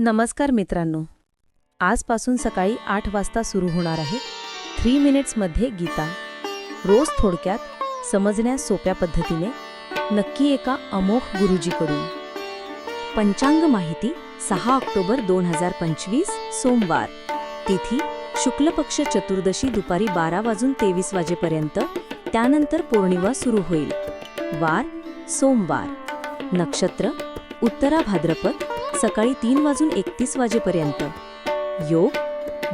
नमस्कार मित्रांनो, आजपासून सकाळी 8 वाजता सुरू होणार आहे 3 मिनिट्समध्ये गीता. रोज थोडक्यात समजण्यास सोप्या पद्धतीने, नक्की एका अमोघ गुरुजीकडून. पंचांग माहिती 6 ऑक्टोबर 2025 सोमवार. तिथी शुक्ल पक्ष चतुर्दशी दुपारी 12:23 वाजेपर्यंत. त्यानंतर पौर्णिमा सुरू होईल. वार सोमवार. नक्षत्र उत्तरा भाद्रपद सकाळी 3:31 वाजेपर्यंत. योग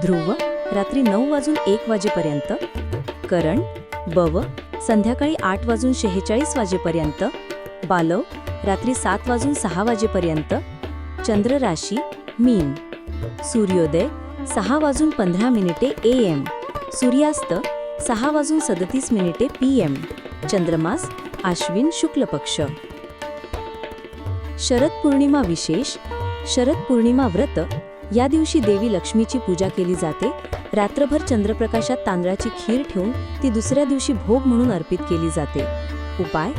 ध्रुव रात्री 9:01 वाजेपर्यंत. करण बव संध्याकाळी 8:46 वाजेपर्यंत. बालव रात्री 7:06 वाजेपर्यंत. चंद्र राशी मीन. सूर्योदय 6:15 AM. सूर्यास्त 6:37 PM. चंद्रमास आश्विन शुक्ल पक्ष. शरद पौर्णिमा विशेष. शरद पौर्णिमा व्रत. या दिवशी देवी लक्ष्मीची पूजा केली जाते. रात्रभर चंद्रप्रकाशात तांदळाची खीर ठेवून ती दुसऱ्या दिवशी भोग म्हणून अर्पित केली जाते. उपाय: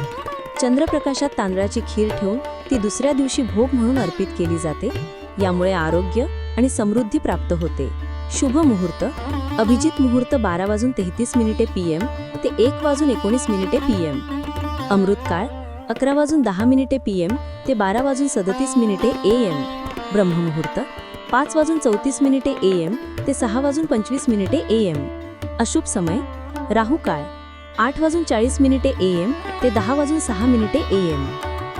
चंद्रप्रकाशात तांदळाची खीर ठेवून ती दुसऱ्या दिवशी भोग म्हणून अर्पित केली जाते. यामुळे आरोग्य आणि समृद्धी प्राप्त होते. शुभ मुहूर्त: अभिजित मुहूर्त 12:33 PM ते 1:19 PM. अमृतकाळ 11:10 PM ते 12:37 AM. ब्रह्ममुहूर्त 5:34 AM ते 6:25 AM. अशुभ समय: राहू काळ 8:40 AM ते 10:06 AM.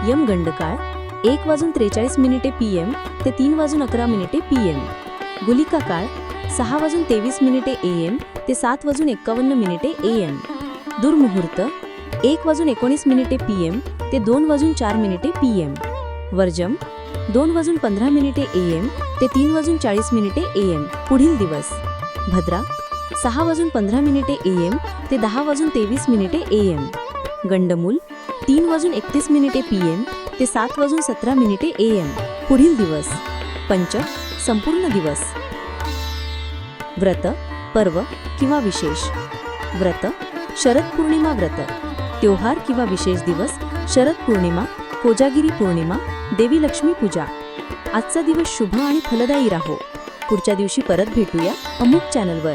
यमगंड काळ 1:43 PM ते 3:11 PM. गुलिका काळ 6:23 AM ते 7:51 AM. दुर्मुहूर्त 1:19 PM ते 2:04 PM. वर्जम 2:15 AM ते 3:40 AM. पुढील दिवस: भद्रा 6:15 AM ते 10:23 AM. गंडमूल 3:31 PM ते 7:17 AM. पुढील दिवस: पंचक संपूर्ण दिवस. व्रत पर्व किंवा विशेष. व्रत शरद पौर्णिमा व्रत. त्योहार किंवा विशेष दिवस: शरद पौर्णिमा, कोजागिरी पौर्णिमा, देवी लक्ष्मी पूजा. आजचा दिवस शुभ आणि फलदायी राहो. पुढच्या दिवशी परत भेटूया अमुक चॅनलवर.